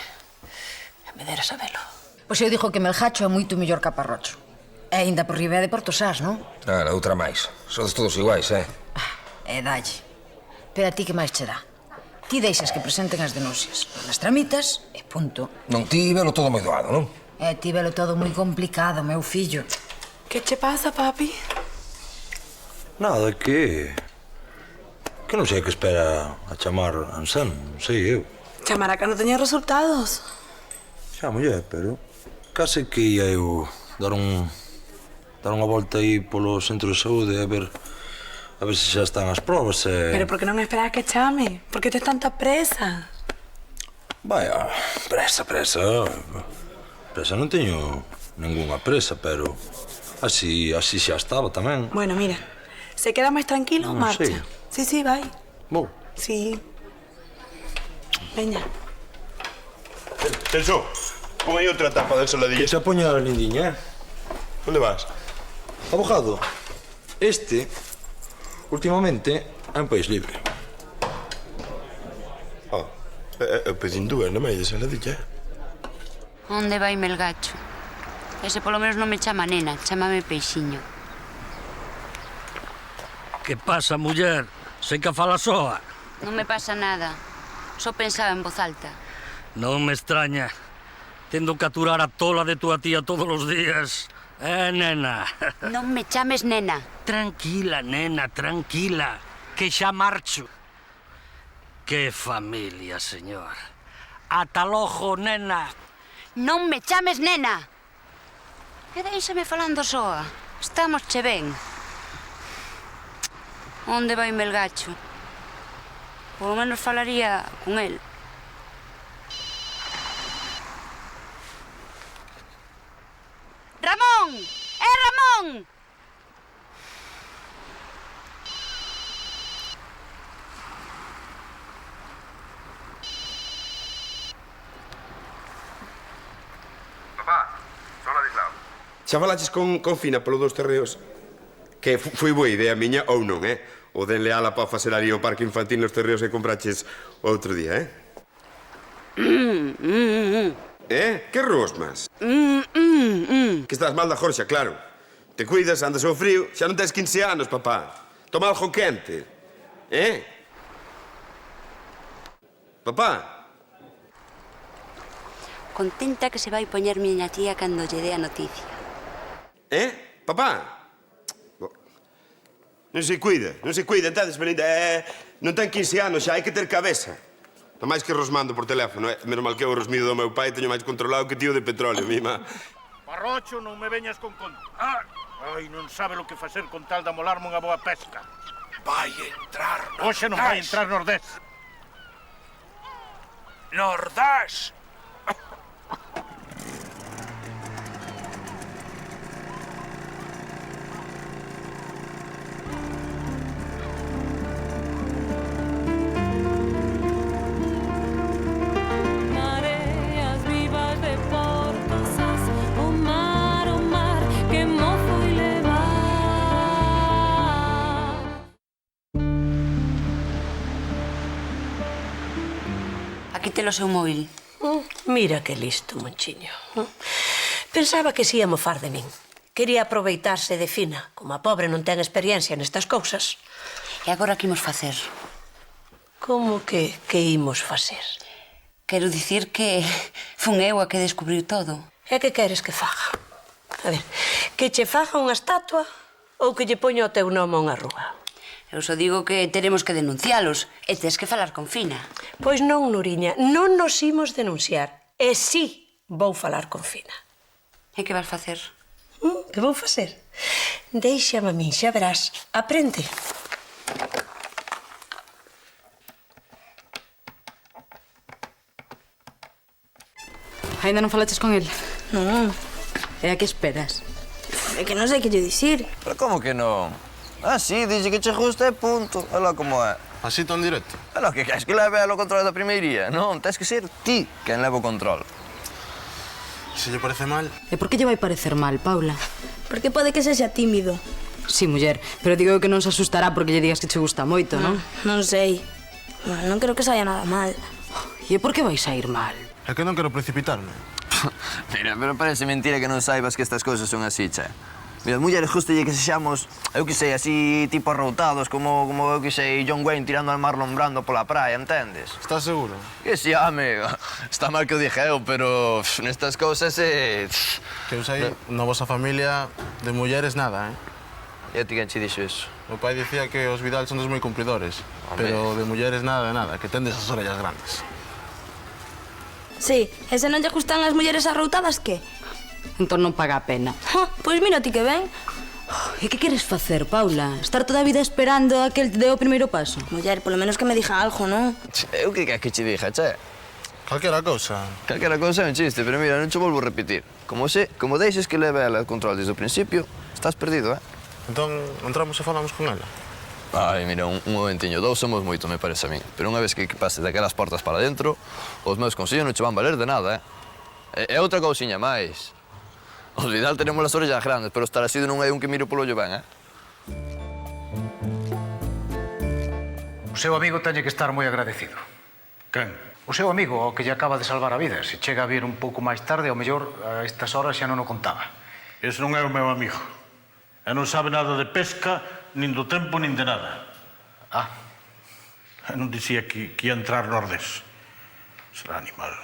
me deras a velo. Pois eu dixo que Melgacho é moito mellor que Parrocho. E aínda por riba de Portosás, non? Ah, outra máis. Sodes todos iguais, eh? E dalle. Pero a ti que máis che dá? Ti deixas que presenten as denuncias. As tramitas e punto. Non ti velo todo moi doado, non? E ti velo todo moi complicado, meu fillo. Que che pasa, papi? Nada, que non sei que espera a chamar Anselmo, non sei eu. Chamará que non teña resultados. Xa, muller, pero case que ia eu dar unha volta aí polo centro de saúde a ver se xa están as probas e... Pero por que non esperas que chame? Por que tes tanta presa? Vaya, presa. Presa non teño ningunha presa, pero así xa estaba tamén. Bueno, mira, se queda máis tranquilo, marcha. Sí, vai. Vou. Sí. Veña. Celso, pon aí outra tapa de ensaladilla. Que se poña a lindiña, eh? Onde vas? Abogado, últimamente, é un país libre. Eu pedín dúas, non me hai de ensaladilla. Onde vai Melgacho? Ese polo menos non me chama nena, chámame Peixiño. Que pasa, muller? Sei que fala soa. Non me pasa nada. Só pensaba en voz alta. Non me extraña. Tendo que aturar a tola de tua tía todos os días. Nena. Non me chames nena. Tranquila, nena, tranquila. Que xa marcho. Que familia, señor. Ata logo, nena. Non me chames nena. E deixame falando soa. Estamos che ben. Onde vai o Melgacho? Polo menos falaría con el. Ramón! Ramón! Papá, son Ladislao. Xa falaches con Fina polo dos terreos? Que foi boa idea miña ou non, O denle ala para facer ali o parque infantil nos terreos que compraches outro día, Que rosmas? Que estás mal da Jorxa, claro. Te cuidas, andas ao frío, xa non tens 15 anos, papá. Toma algo quente, Papá? Contenta que se vai poñer miña tía cando lle dé a noticia. Papá? Non se cuida, entendes, Belinda? Non ten 15 anos xa, hai que ter cabeza. Non máis que rosmando por teléfono, Menos mal que o rosmido do meu pai teño máis controlado que tío de petróleo, mima. Parrocho, non me veñas con conto. Ai, non sabe lo que facer con tal de amolarme unha boa pesca. Vai entrar Nordás. Oxe non vai entrar Nordés. Nordás! Aquí te lo seu móvil. Mira que listo, Monchiño. Pensaba que se ia mofar de min. Quería aproveitarse de Fina. Como a pobre non ten experiencia nestas cousas. E agora que imos facer? Como que imos facer? Quero dicir que fun eu a que descubriu todo. E que queres que faga? A ver, que che faga unha estatua ou que lle poña o teu nome a unha rúa? Eu só digo que teremos que denuncialos e tes que falar con Fina. Pois non, Nuriña, non nos imos denunciar. E sí, vou falar con Fina. E que vas facer? Que vou facer? Déixame a min, xa verás. Aprende. Ainda non falaches con el? Non. E a que esperas? É que non sei que lle dicir. Pero como que non? Sí, dixe que che gusta e punto. Ela como é. Así tan directo? Ela que queres que leve o control da primeiría? Non, tens que ser ti quen leva o control. Se lle parece mal... E por que lle vai parecer mal, Paula? Porque pode que sexa tímido. Sí, muller, pero digo que non se asustará porque lle digas que che gusta moito, non? Non sei. Non creo que saia nada mal. E por que vais a ir mal? É que non quero precipitarme. Mira, pero parece mentira que non saibas que estas cousas son así, che. Mira, mulleres gustalle que sexamos, eu que sei, así tipo arroutados, como eu que sei, John Wayne tirando al Marlon Brando pola praia, entendes? Estás seguro? Que sí, amigo. Está mal que o dije eu, pero nestas cousas é... Que eu sei, na vosa familia, de mulleres nada, E a ti quen che dixo iso? O pai dicía que os Vidal son dos moi cumplidores, pero de mulleres nada de nada, que tendes as orellas grandes. Sí, e se non lle gustan as mulleres arroutadas, que? Entón non paga a pena. Pois mira ti que ben. E que queres facer, Paula? Estar toda a vida esperando a que el te dé o primeiro paso? Muller, polo menos que me diga algo, non? Eu que queres que che diga, che? Calquera cousa. Calquera cousa é un chiste, pero mira, non che volvo a repetir. Como deixes que leve ela o control desde o principio, estás perdido, Entón, entramos e falamos con ela. Ai, mira, un momentiño, dous somos moito, me parece a mí. Pero unha vez que pases daquelas portas para dentro, os meus consellos non che van valer de nada, E outra cousiña máis. Os Vidal tenemos as orellas grandes, pero estar así non hai un que mire polo ollo ben, O seu amigo teñe que estar moi agradecido. Quen? O seu amigo, o que lle acaba de salvar a vida. Se chega a vir un pouco máis tarde, ao mellor a estas horas xa non o contaba. Ese non é o meu amigo. E non sabe nada de pesca, nin do tempo, nin de nada. E non dicía que ia entrar Nordés. Será animal.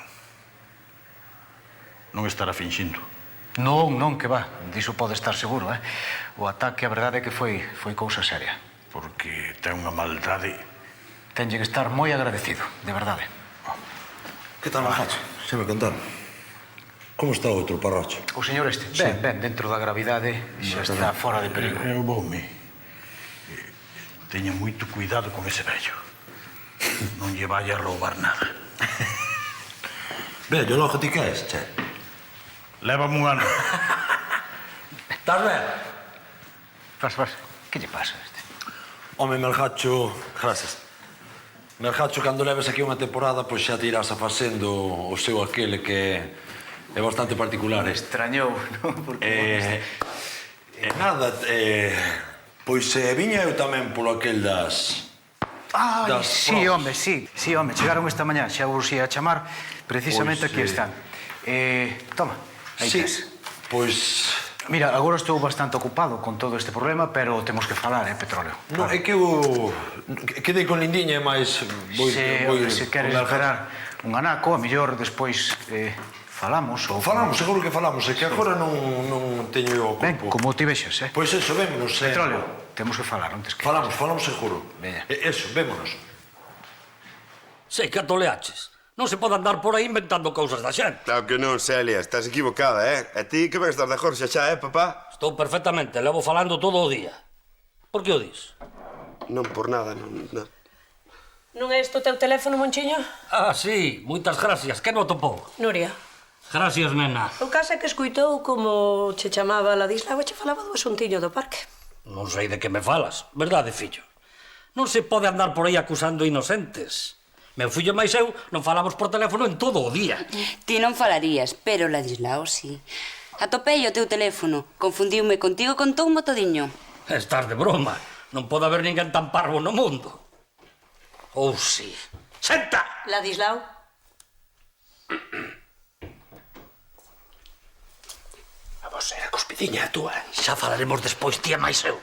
Non estará finxindo. Non, que va. Diso pode estar seguro, O ataque, a verdade é que foi cousa seria. Porque ten unha maldade. Tenlle que estar moi agradecido, de verdade. Que tal, Racho? Xa me contaron. Como está o outro, Parrocho? O señor este, ben, dentro da gravidade, xa está fora de perigo. Eu voume. Teña moito cuidado con ese vello. Non lle vaya a roubar nada. Vello, logo ti que és, che? Lévame un ano. Estás ben? Vas. Que lle pasa a este? Home, Melgacho... Gracias. Melgacho, cando leves aquí unha temporada, pois xa te irás afasendo o seu aquele que é bastante particular. Extrañou, non? Nada, pois viña eu tamén polo aquel das... Sí, home, chegaron esta mañá, xa vos ia chamar, precisamente aquí están. Toma, aí tes. Pois... Mira, agora estou bastante ocupado con todo este problema, pero temos que falar, Petróleo. Non, é que eu quedei con Lindiña e máis... Se queres esperar un anaco, a mellor despois falamos ou... Falamos, seguro que falamos, é que agora non teño o corpo. Ben, como ti vexes, Pois eso, vémonos. Petróleo, temos que falar antes que... Falamos seguro. Eso, vémonos. Sei que atoleaches. Non se pode andar por aí inventando cousas da xente. Claro que non, Celia, estás equivocada, E ti que ben estás de Jorge xa, papá? Estou perfectamente, levo falando todo o día. Por que o dis? Non por nada, non... Non é isto o teu teléfono, Monchiño? Sí, moitas gracias. Que non topou? Nuria. Gracias, nena. O caso é que escuitou como che chamaba Ladislao e che falaba do asuntiño do parque. Non sei de que me falas, verdade, fillo? Non se pode andar por aí acusando inocentes. Meu fillo máis eu non falamos por teléfono en todo o día. Ti non falarías, pero Ladislao sí. Atopei o teu teléfono, confundiume contigo con todo un motodiño. Estás de broma. Non pode haber ninguén tan parvo no mundo. Ou sí. Senta! Ladislao. A vos é a cospidiña a túa. Xa falaremos despois, tía máis eu.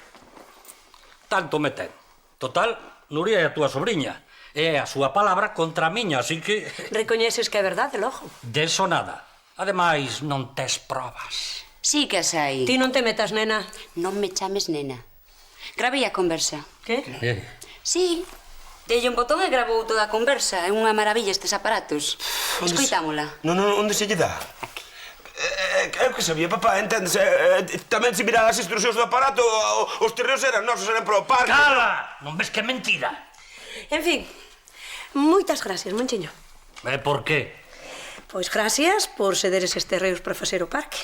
Tanto me ten. Total, Nuria é a túa sobrinha. É a súa palabra contra a miña, así que... Recoñeces que é verdade, logo? Deso nada. Ademais, non tes probas. Sí que as hai. Ti non te metas, nena. Non me chames nena. Gravei a conversa. Que? Sí. Delle un botón e gravou toda a conversa. É unha maravilla estes aparatos. Escoitámola. Non, onde se lle dá? É o que sabía, papá, entendes? Tamén se miran as instruccións do aparato, os terreos eran nosos, eran para o parque. Cala! Non ves que é mentira? En fin, moitas gracias, Monchiño. E por qué? Pois gracias por ceder eses terreos para facer o parque.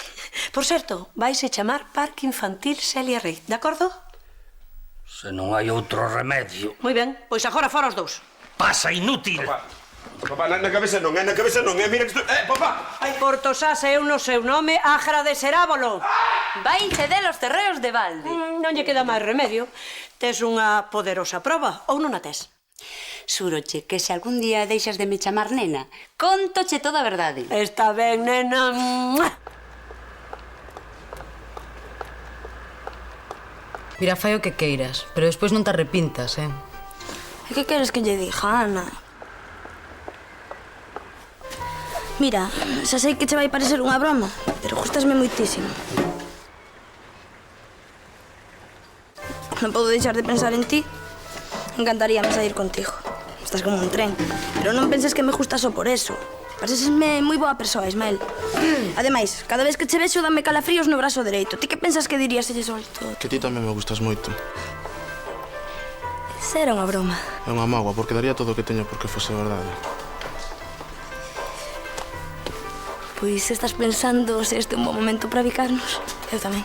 Por certo, vaise chamar Parque Infantil Celia Rei, de acordo? Se non hai outro remedio. Moi ben, pois agora fora os dous. Pasa, inútil! Papá, na cabeza non, mira que estou... papá! Portosás é no seu nome, agradecerávolo. Vai ceder os terreos de balde. Non lle queda máis remedio. Tes unha poderosa proba ou non a tes? Xuroche que se algún día deixas de me chamar nena, contoche toda a verdade. Está ben, nena. Mira, fai o que queiras, pero despois non te arrepintas, E que queres que lle diga, Ana? Mira, xa sei que che vai parecer unha broma, pero gustasme moitísimo. Non podo deixar de pensar en ti. Encantaríame sair contigo. Estás como un tren. Pero non penses que me gusta só por eso. Parecesme moi boa persoa, Ismael. Ademais, cada vez que che vexo dame calafríos no brazo dereito. Ti que pensas que dirías se lle solto? Que ti tamén me gustas moito. Esa era unha broma. É unha mágoa, porque daría todo o que teño porque fose verdade. Pois se estás pensando se este é un bom momento para bicarnos, eu tamén.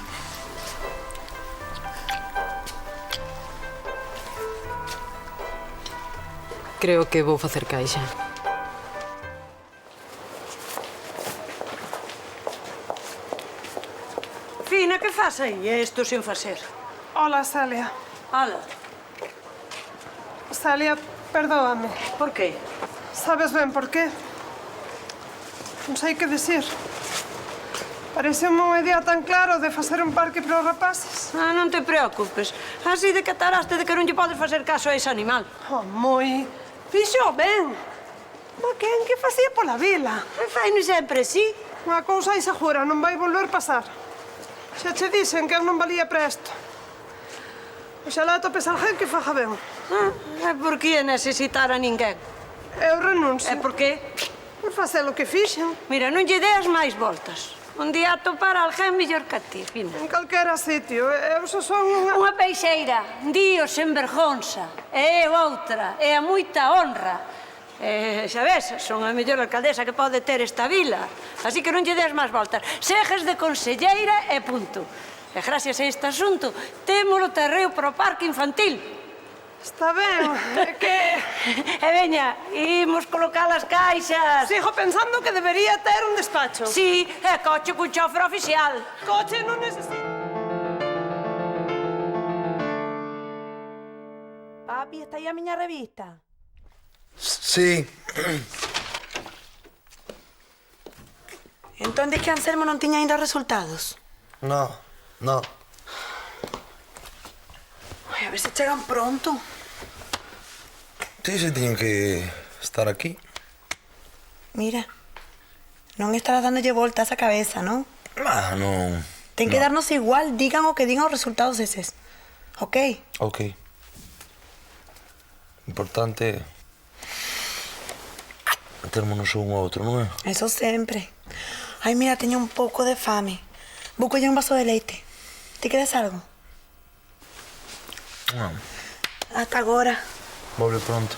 Creo que vou facer caixa. Fina, que faz aí isto sen facer? Hola, Celia. Hola. Celia, perdóame. Por qué? Sabes ben por qué? Non sei que decir. Parece unha idea tan clara de facer un parque para os rapaces. Non te preocupes. Así de cataraste de que non lle podes facer caso a ese animal. Oh, moi. Fixo ben. Ma quen que facía pola vila? Faino sempre, sí. Unha cousa insegura, non vai volver pasar. Xa che dixen que eu non valía para isto. Oxalá atopes alguén que faja ben. É por que necesitar a ninguén? Eu renuncio. É por qué? Por facer o que fixen. Mira, non lle deas máis voltas. Un día atopar alguén mellor que a ti, Fina. En calquera sitio. Eu só son unha... Unha peixeira, dío sen vergonza. E eu outra, e a moita honra. Xa ves, son a mellor alcaldesa que pode ter esta vila. Así que non lle des máis voltas. Segues de conselleira e punto. E gracias a este asunto, temos o terreo para o parque infantil. Está ben, é que... E veña, imos colocar as caixas. Sigo pensando que debería ter un despacho. Sí, e coche cun chofer oficial. Coche non necesito. Papi, está aí a miña revista? Sí. Entón, que Anselmo non tiña ainda resultados? No. Ai, a ver se chegan pronto. Sí, se tiñen que estar aquí. Mira, non estarás dándolle voltas á cabeza, non? Non. Ten que darnos igual, digan o que digan os resultados eses. Ok? Ok. Importante metermonos un ao outro, non é? Eso sempre. Ai, mira, teño un pouco de fame. Buscolle un vaso de leite. Te queres algo? Non. Hasta agora. Volve pronto.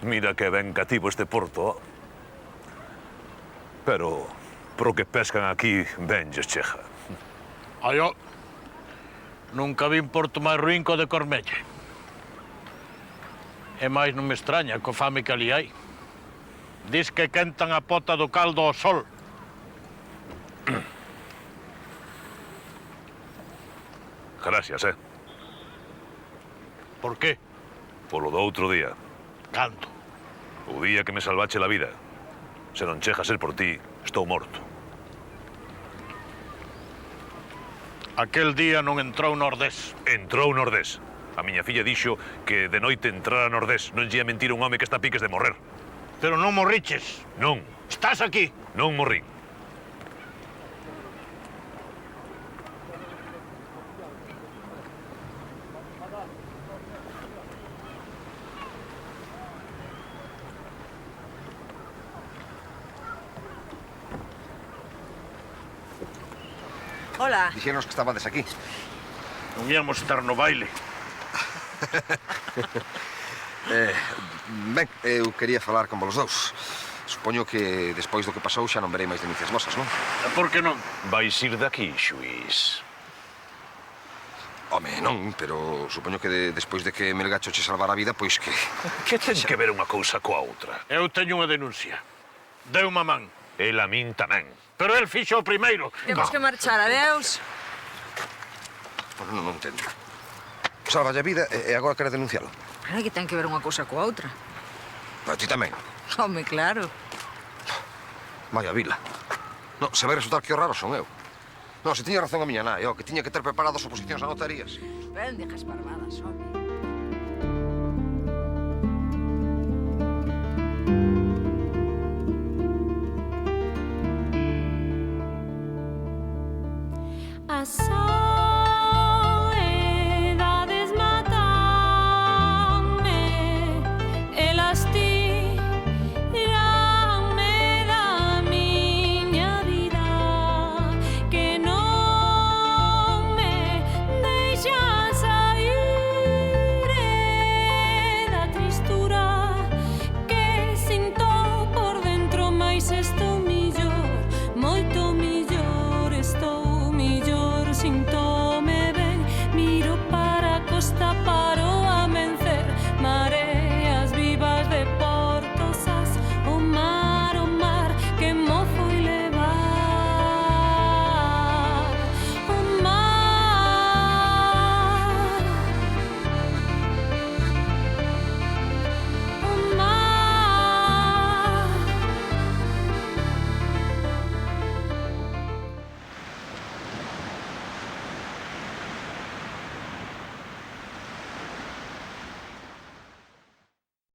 Mira que ben cativo este porto. Pero, pro que pescan aquí, ben lles chega. Ai, ó. Nunca vi un porto máis ruín co de Cormelle. E máis non me extraña co fame que ali hai. Dis que quentan a pota do caldo ao sol. Gracias, Por qué? Polo do outro día. Canto? O día que me salvache la vida. Se non chega a ser por ti, estou morto. Aquel día non entrou Nordés. Entrou Nordés. A miña filla dixo que de noite entrara Nordés. Non lle ia mentir un home que está a piques de morrer. Pero non morriches. Non. Estás aquí. Non morrí. Hola. Dixenos que estabades aquí. Non íamos estar no baile. Ben, eu quería falar con vos dous. Supoño que despois do que pasou xa non verei máis denuncias vosas, non? Por que non? Vais ir daqui, xuís. Home, non, pero supoño que despois de que Melgacho che salvara a vida, pois que... Que ten que ver unha cousa coa outra? Eu teño unha denuncia. Deu má man. El a min tamén. Pero el fixo o primeiro. Temos que marchar, adeus. Bueno, non entendo. Salva a vida e agora quere denuncialo. Pero que ten que ver unha cousa coa outra. Pero ti tamén. Home, claro. Vaya vila. No, se vai resultar que o raro son eu. No, se tiña razón a miña nai, que tiña que ter preparadas oposicións a notarías. Ben, dejas barbadas, home.